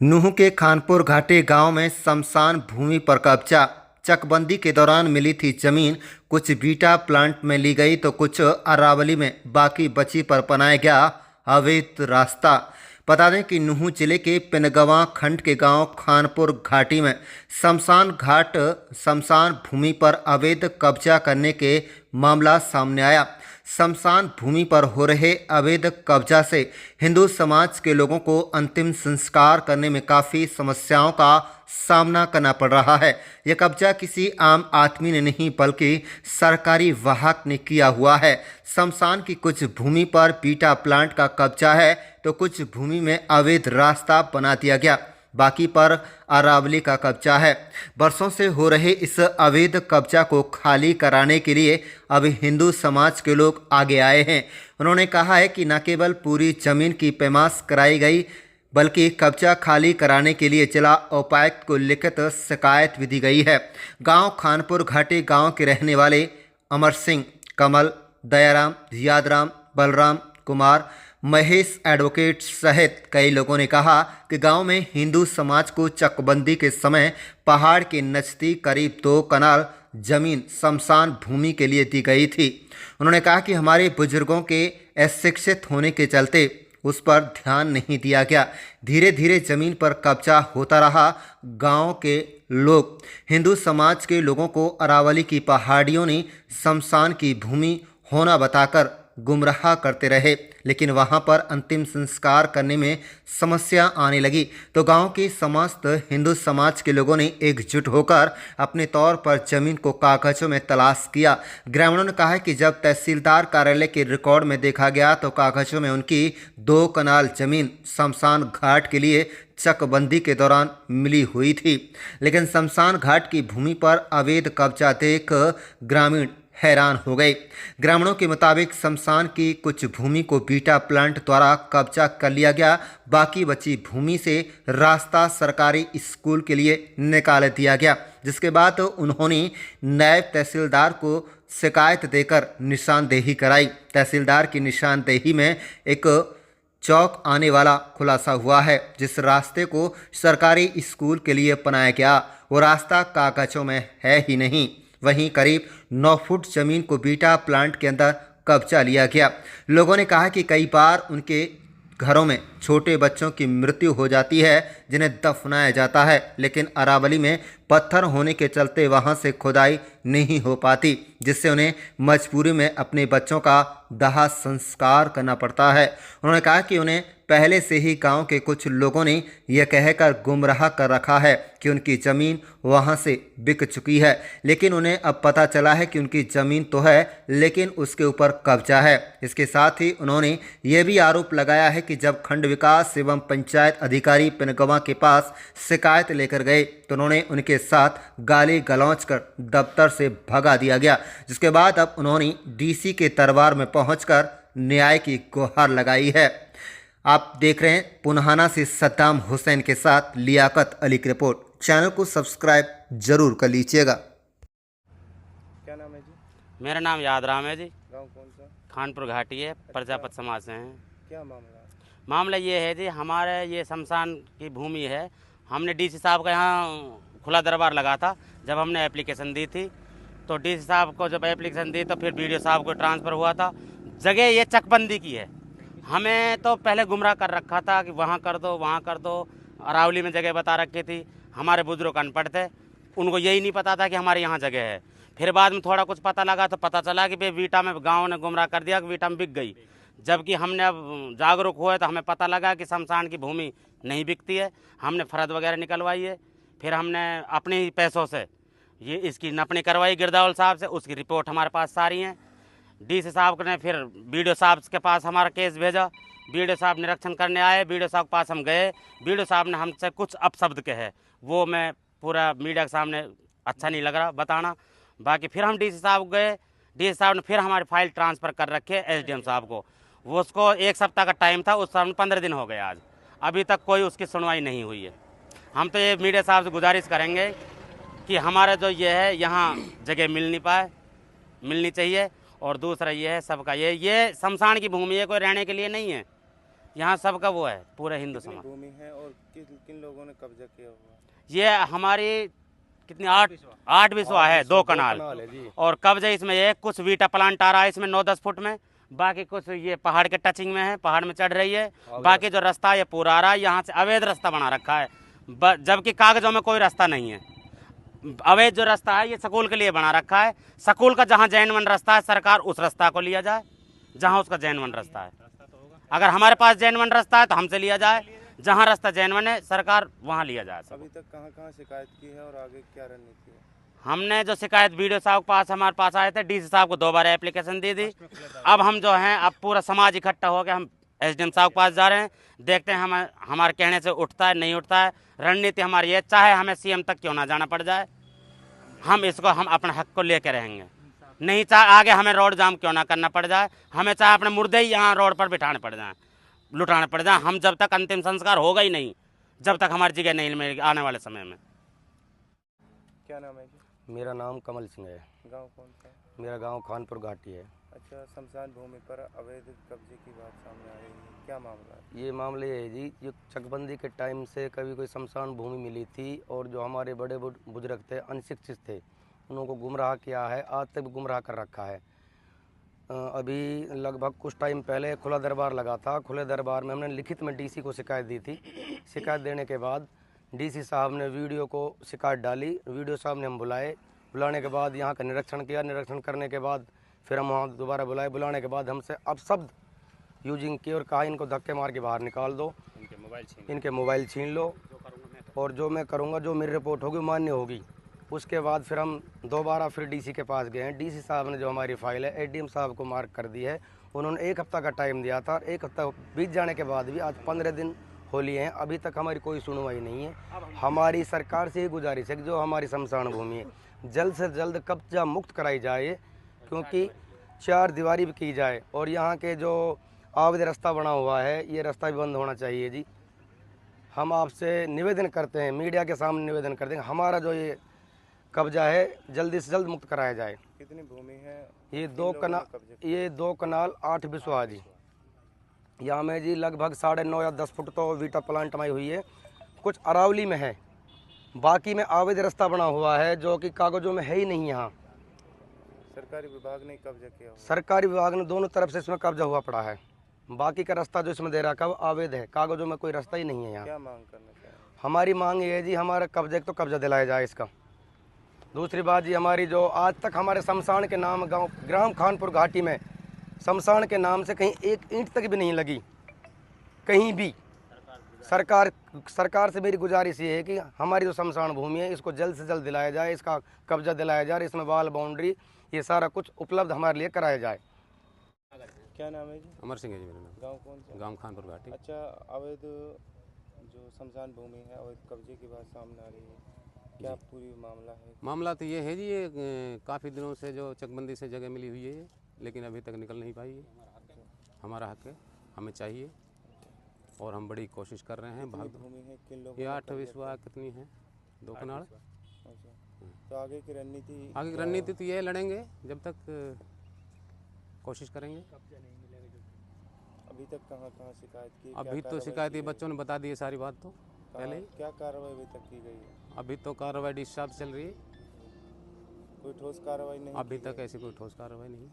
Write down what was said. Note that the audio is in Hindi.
नूंह के खानपुर घाटी गांव में शमशान भूमि पर कब्जा। चकबंदी के दौरान मिली थी जमीन, कुछ बीटा प्लांट में ली गई तो कुछ अरावली में बाकी बची पर बनाया गया अवैध रास्ता। बता दें कि नूंह जिले के पिनगवां खंड के गांव खानपुर घाटी में शमशान भूमि पर अवैध कब्जा करने के मामला सामने आया। शमशान भूमि पर हो रहे अवैध कब्जा से हिंदू समाज के लोगों को अंतिम संस्कार करने में काफ़ी समस्याओं का सामना करना पड़ रहा है। यह कब्जा किसी आम आदमी ने नहीं बल्कि सरकारी वाहक ने किया हुआ है। शमशान की कुछ भूमि पर बीटा प्लांट का कब्जा है तो कुछ भूमि में अवैध रास्ता बना दिया गया, बाकी पर अरावली का कब्जा है। वर्षों से हो रहे इस अवैध कब्जा को खाली कराने के लिए अब हिंदू समाज के लोग आगे आए हैं। उन्होंने कहा है कि न केवल पूरी जमीन की पैमाश कराई गई बल्कि कब्जा खाली कराने के लिए जिला उपायुक्त को लिखित शिकायत भी दी गई है। गांव खानपुर घाटी गांव के रहने वाले अमर सिंह, कमल, दयाराम, यादराम, बलराम कुमार, महेश एडवोकेट सहित कई लोगों ने कहा कि गांव में हिंदू समाज को चकबंदी के समय पहाड़ के नज़दीक करीब 2 कनाल जमीन शमशान भूमि के लिए दी गई थी। उन्होंने कहा कि हमारे बुजुर्गों के अशिक्षित होने के चलते उस पर ध्यान नहीं दिया गया। धीरे धीरे जमीन पर कब्जा होता रहा। गांव के लोग हिंदू समाज के लोगों को अरावली की पहाड़ियों ने शमशान की भूमि होना बताकर गुमराह करते रहे, लेकिन वहां पर अंतिम संस्कार करने में समस्या आने लगी तो गांव के समस्त हिंदू समाज के लोगों ने एकजुट होकर अपने तौर पर जमीन को कागजों में तलाश किया। ग्रामीणों ने कहा है कि जब तहसीलदार कार्यालय के रिकॉर्ड में देखा गया तो कागजों में उनकी 2 कनाल जमीन शमशान घाट के लिए चकबंदी के दौरान मिली हुई थी, लेकिन शमशान घाट की भूमि पर अवैध कब्जा देख ग्रामीण हैरान हो गए। ग्रामीणों के मुताबिक शमशान की कुछ भूमि को बीटा प्लांट द्वारा कब्जा कर लिया गया, बाकी बची भूमि से रास्ता सरकारी स्कूल के लिए निकाल दिया गया, जिसके बाद उन्होंने नायब तहसीलदार को शिकायत देकर निशानदेही कराई। तहसीलदार की निशानदेही में एक चौक आने वाला खुलासा हुआ है। जिस रास्ते को सरकारी स्कूल के लिए बनाया गया वो रास्ता कागजों में है ही नहीं। वहीं करीब 9 फुट जमीन को बीटा प्लांट के अंदर कब्जा लिया गया। लोगों ने कहा कि कई बार उनके घरों में छोटे बच्चों की मृत्यु हो जाती है जिन्हें दफनाया जाता है, लेकिन अरावली में पत्थर होने के चलते वहां से खुदाई नहीं हो पाती, जिससे उन्हें मजबूरी में अपने बच्चों का दाह संस्कार करना पड़ता है। उन्होंने कहा कि उन्हें पहले से ही गांव के कुछ लोगों ने यह कहकर गुमराह कर रखा है कि उनकी ज़मीन वहां से बिक चुकी है, लेकिन उन्हें अब पता चला है कि उनकी ज़मीन तो है लेकिन उसके ऊपर कब्जा है। इसके साथ ही उन्होंने यह भी आरोप लगाया है कि जब खंड विकास एवं पंचायत अधिकारी पिनगवां के पास शिकायत लेकर गए तो उन्होंने उनके साथ गाली गलौज कर दफ्तर से भगा दिया गया, जिसके बाद अब उन्होंने डीसी के दरबार में पहुंचकर न्याय की गुहार लगाई है। आप देख रहे हैं पुनहाना से सद्दाम हुसैन के साथ लियाकत अली की रिपोर्ट। चैनल को सब्सक्राइब जरूर कर लीजिएगा। क्या नाम है जी? मेरा नाम यादराम है जी। गांव कौन सा? खानपुर घाटी है, प्रजापत समाज से हैं। क्या मामला है? मामला ये है जी, हमारे ये शमशान की भूमि है। हमने डीसी साहब का यहाँ खुला दरबार लगा था। जब हमने एप्लीकेशन दी थी तो डीसी साहब को जब एप्लीकेशन दी तो फिर बीडीओ साहब को ट्रांसफ़र हुआ था। जगह ये चकबंदी की है। हमें तो पहले गुमराह कर रखा था कि वहाँ कर दो वहाँ कर दो। अरावली में जगह बता रखी थी। हमारे बुजुर्ग अनपढ़ थे, उनको यही नहीं पता था कि हमारे यहाँ जगह है। फिर बाद में थोड़ा कुछ पता लगा तो पता चला कि भाई वीटा में गांव ने गुमराह कर दिया कि वीटा में बिक गई। जबकि हमने अब जागरूक हुए तो हमें पता लगा कि शमशान की भूमि नहीं बिकती है। हमने फरद वगैरह निकलवाई है। फिर हमने अपने ही पैसों से ये इसकी नपनी करवाई गिरदावल साहब से। उसकी रिपोर्ट हमारे पास सारी हैं। डीसी साहब ने फिर बीडीओ साहब के पास हमारा केस भेजा। बीडीओ साहब निरीक्षण करने आए। बीडीओ साहब के पास हम गए। बीडीओ साहब ने हमसे कुछ अपशब्द कहे, वो मैं पूरा मीडिया के सामने अच्छा नहीं लग रहा बताना। बाकी फिर हम डीसी साहब गए। डीसी साहब ने फिर हमारी फाइल ट्रांसफ़र कर रखी है एसडीएम साहब को। वो उसको 1 सप्ताह का टाइम था, उस साहब ने 15 दिन हो गए आज, अभी तक कोई उसकी सुनवाई नहीं हुई है। हम तो ये मीडिया साहब से गुजारिश करेंगे कि हमारा जो ये है यहाँ जगह मिलनी चाहिए। और दूसरा ये है सबका ये शमशान की भूमि है, कोई रहने के लिए नहीं है। यहाँ सबका वो है, पूरे हिंदू कितनी समाज। भूमि है और किन लोगों ने कब्जा किया हुआ है? ये हमारी कितनी 8 बिस्वा है, 2 कनाल। और कब्जे इसमें ये कुछ वीटा प्लांट आ रहा है इसमें 9-10 फुट में, बाकी कुछ ये पहाड़ के टचिंग में है, पहाड़ में चढ़ रही है। बाकी जो रास्ता ये पूरा आ रहा है, यहाँ से अवैध रास्ता बना रखा है, जबकि कागजों में कोई रास्ता नहीं है। अवैध जो रास्ता है ये स्कूल के लिए बना रखा है। स्कूल का जहाँ जैनवन रास्ता है, सरकार उस रास्ता को लिया जाए जहाँ उसका जैनवन रास्ता है। अगर हमारे पास जैनवन रास्ता है तो हमसे लिया जाए, जहाँ रास्ता जैनवन है सरकार वहाँ लिया जाए। अभी तक कहाँ शिकायत की है और आगे क्या रणनीति है? हमने जो शिकायत वीडियो साहब के पास हमारे पास आए थे, डीसी साहब को 2 बार एप्लीकेशन दी थी। अब हम जो हैं, अब पूरा समाज इकट्ठा हो गया, हम एसडीएम साहब के पास जा रहे हैं, देखते हैं हमारे कहने से उठता है नहीं उठता है। रणनीति हमारी है, चाहे हमें सीएम तक क्यों ना जाना पड़ जाए, हम अपने हक को लेकर रहेंगे। नहीं चाहे आगे हमें रोड जाम क्यों ना करना पड़ जाए, हमें चाहे अपने मुर्दे ही यहाँ रोड पर बिठाने पड़ जाए, लुटाने पड़ जाए, हम जब तक अंतिम संस्कार होगा ही नहीं, जब तक हमारी जगह नहीं मिलेगी आने वाले समय में। क्या नाम है जी? मेरा नाम कमल सिंह है। गांव कौन सा है? मेरा गांव खानपुर घाटी है। अच्छा, शमशान भूमि पर अवैध कब्जे की बात सामने आ रही है, क्या मामला है? ये मामले है जी, ये चकबंदी के टाइम से कभी कोई शमशान भूमि मिली थी और जो हमारे बड़े बुजुर्ग थे, अनशिक्षित थे, उनको गुमराह किया है, आज तक गुमराह कर रखा है। अभी लगभग कुछ टाइम पहले खुला दरबार लगा था। खुले दरबार में हमने लिखित में डीसी को शिकायत दी थी। शिकायत देने के बाद डीसी साहब ने वीडियो को शिकायत डाली। वीडियो साहब ने हम बुलाने के बाद यहाँ का निरीक्षण किया। निरीक्षण करने के बाद फिर हम वहाँ दोबारा बुलाने के बाद हमसे अब शब्द यूजिंग की और कहा इनको धक्के मार के बाहर निकाल दो, इनके मोबाइल छीन लो, और जो मैं करूँगा, जो मेरी रिपोर्ट होगी मान्य होगी। उसके बाद फिर हम दोबारा फिर डीसी के पास गए हैं। डीसी साहब ने जो हमारी फाइल है एसडीएम साहब को मार्क कर दी है। उन्होंने 1 हफ्ता का टाइम दिया था, 1 हफ्ता बीत जाने के बाद भी आज 15 दिन हो लिए हैं, अभी तक हमारी कोई सुनवाई नहीं है। हमारी सरकार से ही गुजारिश है कि जो हमारी शमशान भूमि है जल्द से जल्द कब्जा मुक्त कराई जाए, क्योंकि 4 दीवारी भी की जाए और यहाँ के जो अवैध रास्ता बना हुआ है ये रास्ता भी बंद होना चाहिए जी। हम आपसे निवेदन करते हैं, मीडिया के सामने निवेदन करते हैं, हमारा जो ये कब्जा है जल्दी से जल्द मुक्त कराया जाए। कितनी भूमि है? ये 2 कनाल 8 बिस्वा जी। यहाँ में जी लगभग 9.5 या 10 फुट तो वीटा प्लांट में हुई है, कुछ अरावली में है, बाकी में अवैध रास्ता बना हुआ है जो कि कागजों में है ही नहीं। यहाँ सरकारी विभाग ने कब्जा किया हुआ? सरकारी विभाग ने दोनों तरफ से इसमें कब्जा हुआ पड़ा है। बाकी का रास्ता जो इसमें दे रखा है वो अवैध है, कागजों में कोई रास्ता ही नहीं है। यहाँ क्या मांग करना चाहिए? हमारी मांग ये है जी, हमारा कब्जे तो कब्जा दिलाया जाए इसका। दूसरी बात जी, हमारी जो आज तक हमारे शमशान के नाम ग्राम खानपुर घाटी में शमशान के नाम से कहीं एक ईंट तक भी नहीं लगी कहीं भी। सरकार से मेरी गुजारिश ये है कि हमारी जो शमशान भूमि है इसको जल्द से जल्द दिलाया जाए, इसका कब्जा दिलाया जाए, इसमें वाल बाउंड्री ये सारा कुछ उपलब्ध हमारे लिए कराया जाए। क्या नाम है जी? अमर सिंह है जी मेरा नाम। गांव कौन सा? गांव खानपुर घाटी। अच्छा, अवैध जो शमशान भूमि है अवैध कब्जे की बात सामने आ रही है, क्या पूरी मामला है? मामला तो ये है जी, ये काफ़ी दिनों से जो चकबंदी से जगह मिली हुई है ये, लेकिन अभी तक निकल नहीं पाई है। हमारा हक है, हमें चाहिए और हम बड़ी कोशिश कर रहे हैं। भाग भूमि है, किन लोगों ये ने 8 कब्जा बिस्वा कितनी है? 2 कनाल। किया? अच्छा, तो आगे की रणनीति? आगे की रणनीति तो ये लड़ेंगे जब तक कोशिश करेंगे। अभी तक कहाँ शिकायत की? अभी तो शिकायत ये बच्चों ने बता दी है सारी बात, तो पहले ही। क्या कार्रवाई अभी तक की गई है? अभी तो कार्रवाई डीसी साहब चल रही है, कोई ठोस कार्रवाई नहीं अभी की तक गई? ऐसी कोई ठोस कार्रवाई नहीं।